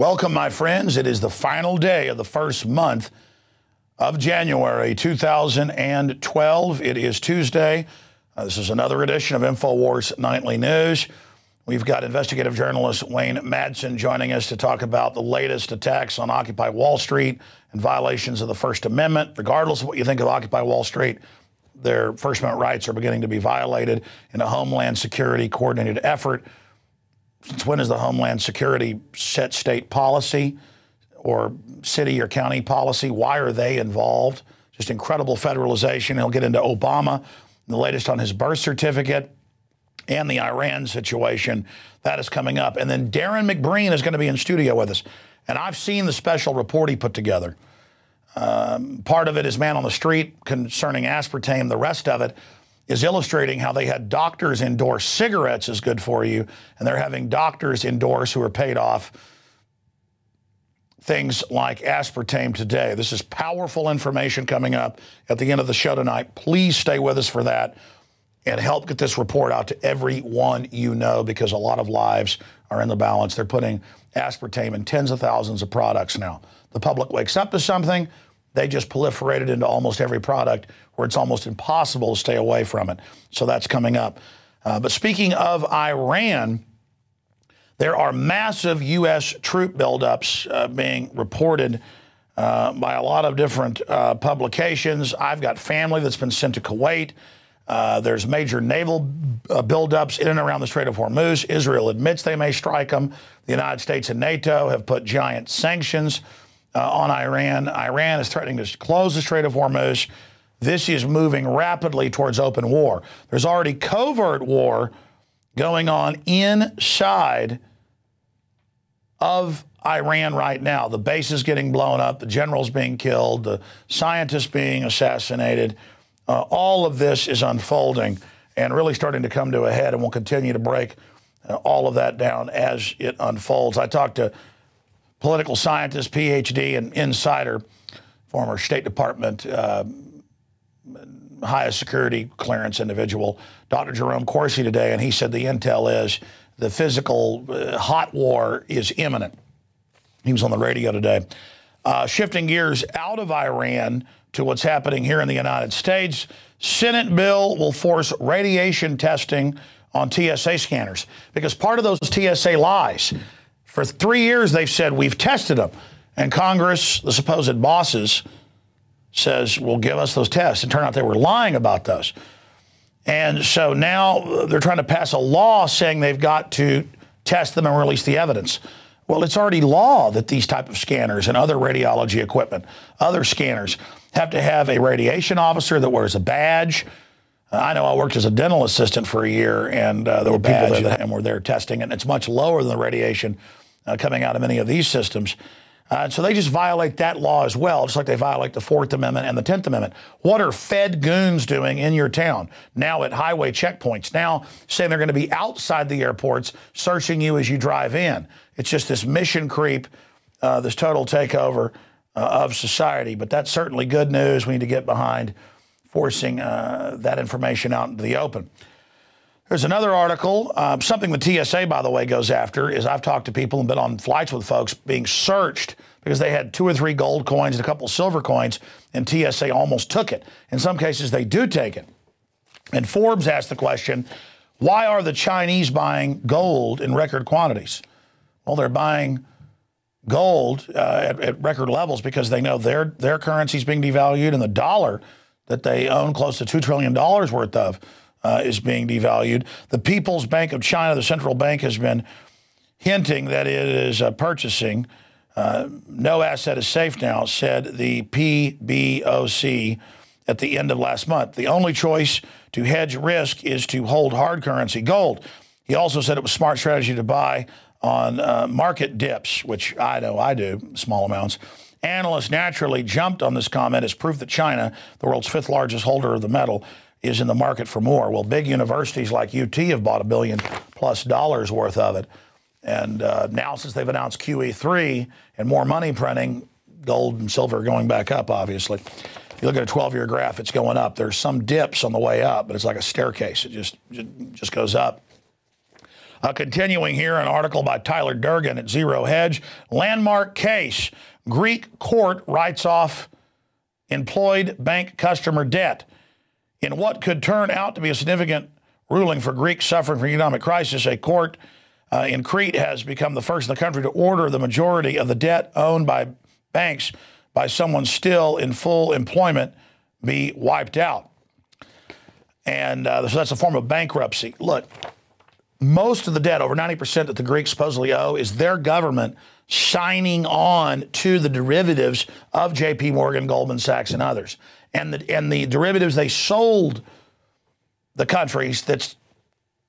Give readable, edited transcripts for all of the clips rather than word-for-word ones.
Welcome, my friends. It is the final day of the first month of January 2012. It is Tuesday. This is another edition of INFOWARS Nightly News. We've got investigative journalist Wayne Madsen joining us to talk about the latest attacks on Occupy Wall Street and violations of the First Amendment. Regardless of what you think of Occupy Wall Street, their First Amendment rights are beginning to be violated in a Homeland Security coordinated effort. Since when is the Homeland Security set state policy or city or county policy? Why are they involved? Just incredible federalization. He'll get into Obama, the latest on his birth certificate, and the Iran situation. That is coming up. And then Darren McBreen is going to be in studio with us. And I've seen the special report he put together. Part of it is man on the street concerning aspartame. The rest of it is illustrating how they had doctors endorse cigarettes as good for you, and they're having doctors endorse who are paid off things like aspartame today. This is powerful information coming up at the end of the show tonight. Please stay with us for that and help get this report out to everyone you know, because a lot of lives are in the balance. They're putting aspartame in tens of thousands of products now. The public wakes up to something, they just proliferate it into almost every product where it's almost impossible to stay away from it. So that's coming up. But speaking of Iran, there are massive U.S. troop buildups being reported by a lot of different publications. I've got family that's been sent to Kuwait. There's major naval buildups in and around the Strait of Hormuz. Israel admits they may strike them. The United States and NATO have put giant sanctions on Iran. Iran is threatening to close the Strait of Hormuz. This is moving rapidly towards open war. There's already covert war going on inside of Iran right now. The base is getting blown up, the generals being killed, the scientists being assassinated. All of this is unfolding and really starting to come to a head, and we'll continue to break all of that down as it unfolds. I talked to political scientist, PhD, and insider, former State Department highest security clearance individual, Dr. Jerome Corsi today, and he said the intel is the physical hot war is imminent. He was on the radio today. Shifting gears out of Iran to what's happening here in the United States, Senate bill will force radiation testing on TSA scanners because part of those TSA lies. For 3 years, they've said, we've tested them. And Congress, the supposed bosses, says, well, give us those tests. And turned out they were lying about those. And so now they're trying to pass a law saying they've got to test them and release the evidence. Well, it's already law that these type of scanners and other radiology equipment, other scanners, have to have a radiation officer that wears a badge. I know I worked as a dental assistant for a year, and there were people there that were there testing, and it's much lower than the radiation coming out of many of these systems. So they just violate that law as well, just like they violate the Fourth Amendment and the 10th Amendment. What are Fed goons doing in your town? Now at highway checkpoints, now saying they're going to be outside the airports searching you as you drive in. It's just this mission creep, this total takeover of society. But that's certainly good news. We need to get behind forcing that information out into the open. There's another article, something the TSA, by the way, goes after, is I've talked to people and been on flights with folks being searched because they had 2 or 3 gold coins and a couple of silver coins, and TSA almost took it. In some cases, they do take it. And Forbes asked the question, why are the Chinese buying gold in record quantities? Well, they're buying gold at record levels because they know their currency is being devalued, and the dollar that they own close to $2 trillion worth of is being devalued. The People's Bank of China, the central bank, has been hinting that it is purchasing. No asset is safe now, said the PBOC at the end of last month. The only choice to hedge risk is to hold hard currency, gold. He also said it was a smart strategy to buy on market dips, which I know I do, small amounts. Analysts naturally jumped on this comment as proof that China, the world's 5th largest holder of the metal, is in the market for more. Well, big universities like UT have bought $1 billion+ worth of it. And now since they've announced QE3 and more money printing, gold and silver are going back up, obviously. If you look at a 12-year graph, it's going up. There's some dips on the way up, but it's like a staircase. It just goes up. Continuing here, an article by Tyler Durgan at Zero Hedge. Landmark case. Greek court writes off employed bank customer debt. In what could turn out to be a significant ruling for Greeks suffering from economic crisis, a court in Crete has become the first in the country to order the majority of the debt owned by banks by someone still in full employment be wiped out. And so that's a form of bankruptcy. Look, most of the debt, over 90% that the Greeks supposedly owe, is their government signing on to the derivatives of J.P. Morgan, Goldman Sachs, and others. And the derivatives they sold the countries that's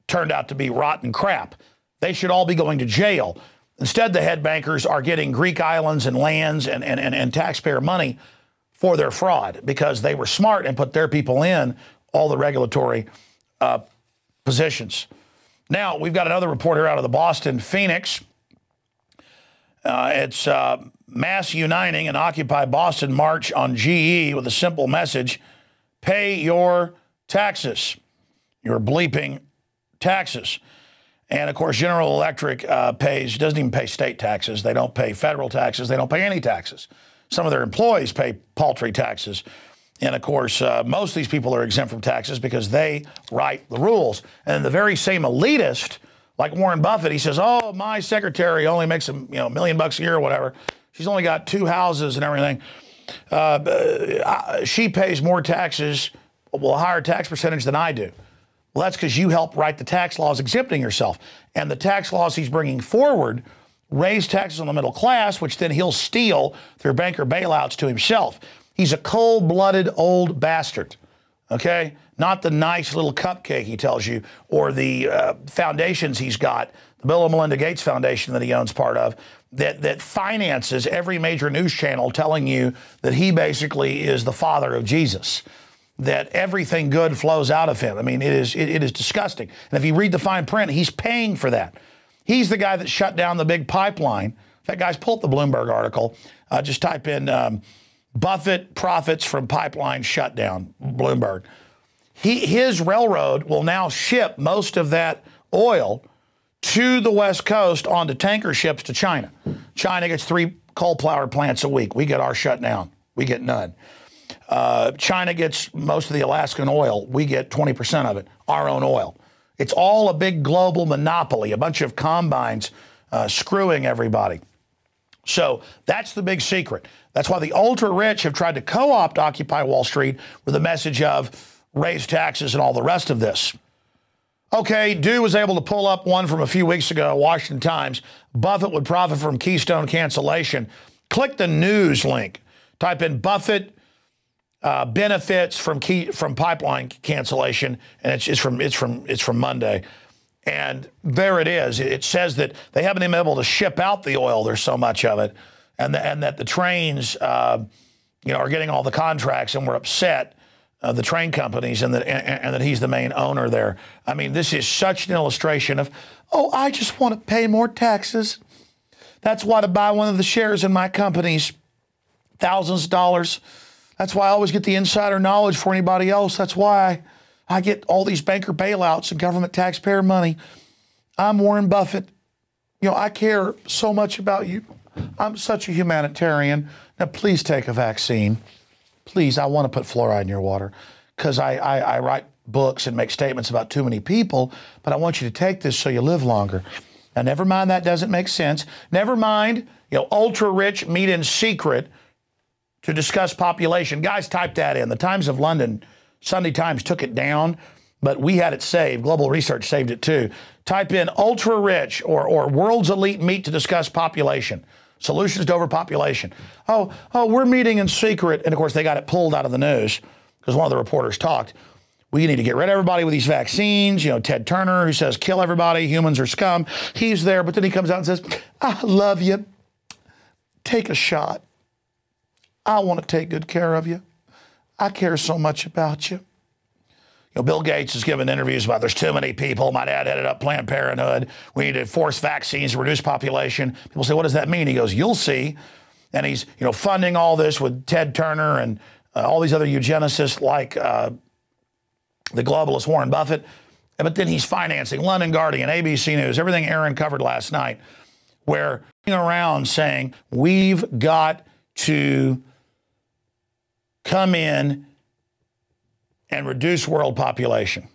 turned out to be rotten crap. They should all be going to jail. Instead, the head bankers are getting Greek islands and lands and taxpayer money for their fraud because they were smart and put their people in all the regulatory positions. Now, we've got another report here out of the Boston Phoenix. It's mass uniting and Occupy Boston march on GE with a simple message: pay your taxes, your bleeping taxes. And, of course, General Electric doesn't even pay state taxes. They don't pay federal taxes. They don't pay any taxes. Some of their employees pay paltry taxes. And, of course, most of these people are exempt from taxes because they write the rules. And the very same elitist, like Warren Buffett, he says, oh, my secretary only makes $1 million a year or whatever. She's only got 2 houses and everything. She pays more taxes, well, a higher tax percentage than I do. Well, that's because you helped write the tax laws exempting yourself. And the tax laws he's bringing forward raise taxes on the middle class, which then he'll steal through banker bailouts to himself. He's a cold-blooded old bastard, okay? Not the nice little cupcake he tells you, or the foundations he's got, the Bill and Melinda Gates Foundation that he owns part of, that finances every major news channel telling you that he basically is the father of Jesus, that everything good flows out of him. I mean, it is disgusting. And if you read the fine print, he's paying for that. He's the guy that shut down the big pipeline. In fact, guys, pull up the Bloomberg article. Just type in Buffett profits from pipeline shutdown, Bloomberg. His railroad will now ship most of that oil to the West Coast onto tanker ships to China. China gets 3 coal power plants a week. We get ours shut down. We get none. China gets most of the Alaskan oil. We get 20% of it, our own oil. It's all a big global monopoly, a bunch of combines screwing everybody. So that's the big secret. That's why the ultra-rich have tried to co-opt Occupy Wall Street with the message of raise taxes and all the rest of this. Okay, Dew was able to pull up one from a few weeks ago, Washington Times. Buffett would profit from Keystone cancellation. Click the news link. Type in Buffett benefits from pipeline cancellation, and it's from Monday. And there it is. It says that they haven't been able to ship out the oil. There's so much of it, and that the trains, are getting all the contracts, and we're upset, the train companies, and that he's the main owner there. I mean, this is such an illustration of, oh, I just want to pay more taxes. That's why to buy one of the shares in my companies, thousands of dollars. That's why I always get the insider knowledge for anybody else. That's why I get all these banker bailouts and government taxpayer money. I'm Warren Buffett. I care so much about you. I'm such a humanitarian. Now, please take a vaccine. Please, I want to put fluoride in your water because I write books and make statements about too many people, but I want you to take this so you live longer. Now, never mind that doesn't make sense. Never mind, ultra-rich meet in secret to discuss population. Guys, type that in. The Times of London, Sunday Times took it down, but we had it saved. Global Research saved it too. Type in ultra-rich or world's elite meet to discuss population. Solutions to overpopulation. Oh, we're meeting in secret. And, of course, they got it pulled out of the news because one of the reporters talked. We need to get rid of everybody with these vaccines. Ted Turner, who says, kill everybody, humans are scum. He's there, but then he comes out and says, I love you. Take a shot. I want to take good care of you. I care so much about you. Bill Gates has given interviews about there's too many people. My dad headed up Planned Parenthood. We need to force vaccines to reduce population. People say, what does that mean? He goes, you'll see. And he's, funding all this with Ted Turner and all these other eugenicists like the globalist Warren Buffett. But then he's financing London Guardian, ABC News, everything Aaron covered last night, where he's around saying, we've got to come in and reduce world population.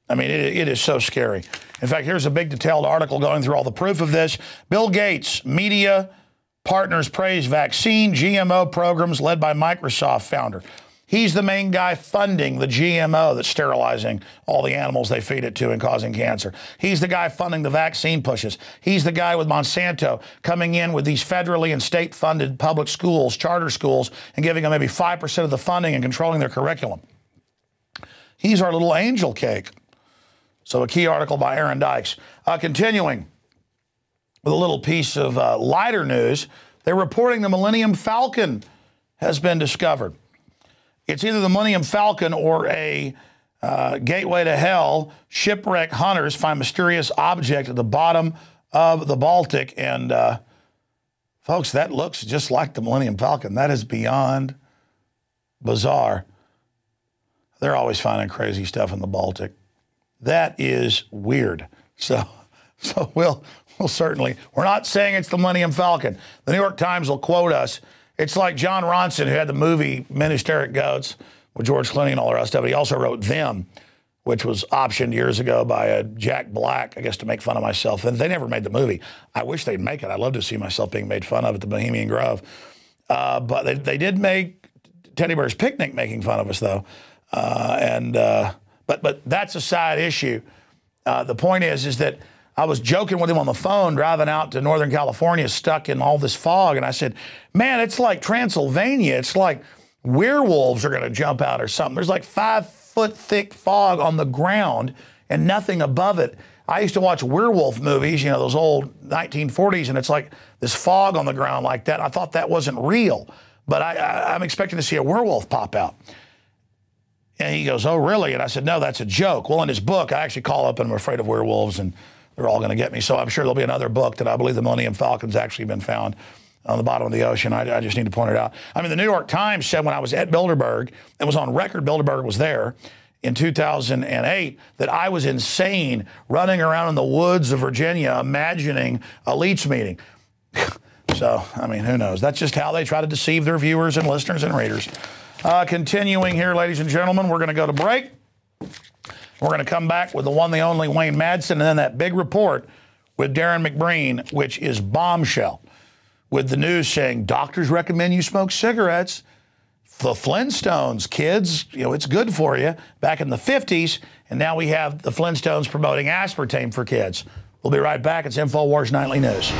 I mean, it is so scary. In fact, here's a big detailed article going through all the proof of this. Bill Gates, media partners praise vaccine, GMO programs led by Microsoft founder. He's the main guy funding the GMO that's sterilizing all the animals they feed it to and causing cancer. He's the guy funding the vaccine pushes. He's the guy with Monsanto coming in with these federally and state-funded public schools, charter schools, and giving them maybe 5% of the funding and controlling their curriculum. He's our little angel cake. So a key article by Aaron Dykes. Continuing with a little piece of lighter news, they're reporting the Millennium Falcon has been discovered. It's either the Millennium Falcon or a gateway to hell. Shipwreck hunters find mysterious object at the bottom of the Baltic. And folks, that looks just like the Millennium Falcon. That is beyond bizarre. They're always finding crazy stuff in the Baltic. That is weird. So we'll certainly, we're not saying it's the Millennium Falcon. The New York Times will quote us. It's like John Ronson, who had the movie Men Who Stare at Goats with George Clooney and all the rest of it. He also wrote Them, which was optioned years ago by Jack Black, I guess, to make fun of myself. And they never made the movie. I wish they'd make it. I'd love to see myself being made fun of at the Bohemian Grove. But they did make Teddy Bear's Picnic making fun of us, though. But that's a side issue. The point is that I was joking with him on the phone driving out to Northern California, stuck in all this fog. And I said, man, it's like Transylvania. It's like werewolves are going to jump out or something. There's like 5-foot thick fog on the ground and nothing above it. I used to watch werewolf movies, you know, those old 1940s, and it's like this fog on the ground like that. I thought that wasn't real, but I'm expecting to see a werewolf pop out. And he goes, oh, really? And I said, no, that's a joke. Well, in his book, I actually call up and I'm afraid of werewolves, and they're all going to get me. So I'm sure there'll be another book that I believe the Millennium Falcon's actually been found on the bottom of the ocean. I just need to point it out. I mean, the New York Times said when I was at Bilderberg, it was on record, Bilderberg was there in 2008, that I was insane running around in the woods of Virginia imagining a Leach meeting. So, I mean, who knows? That's just how they try to deceive their viewers and listeners and readers. Continuing here, ladies and gentlemen, we're going to go to break. We're going to come back with the one, the only Wayne Madsen, and then that big report with Darren McBreen, which is bombshell, with the news saying doctors recommend you smoke cigarettes. The Flintstones, kids, you know, it's good for you, back in the 50s, and now we have the Flintstones promoting aspartame for kids. We'll be right back. It's InfoWars Nightly News.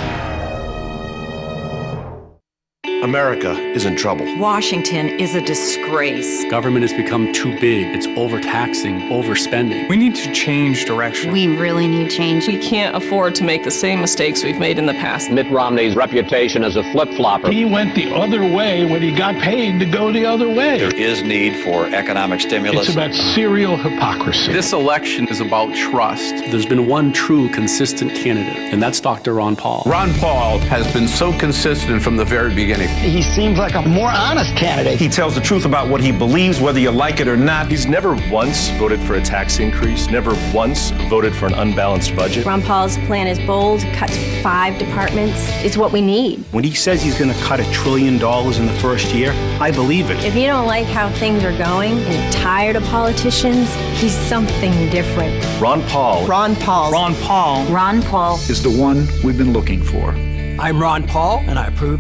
America is in trouble. Washington is a disgrace. Government has become too big. It's overtaxing, overspending. We need to change direction. We really need change. We can't afford to make the same mistakes we've made in the past. Mitt Romney's reputation as a flip-flopper. He went the other way when he got paid to go the other way. There is need for economic stimulus. It's about serial hypocrisy. This election is about trust. There's been one true, consistent candidate, and that's Dr. Ron Paul. Ron Paul has been so consistent from the very beginning. He seems like a more honest candidate. He tells the truth about what he believes, whether you like it or not. He's never once voted for a tax increase, never once voted for an unbalanced budget. Ron Paul's plan is bold, cuts 5 departments. It's what we need. When he says he's going to cut $1 trillion in the first year, I believe it. If you don't like how things are going and you're tired of politicians, he's something different. Ron Paul. Ron Paul. Ron Paul. Ron Paul is the one we've been looking for. I'm Ron Paul, and I approve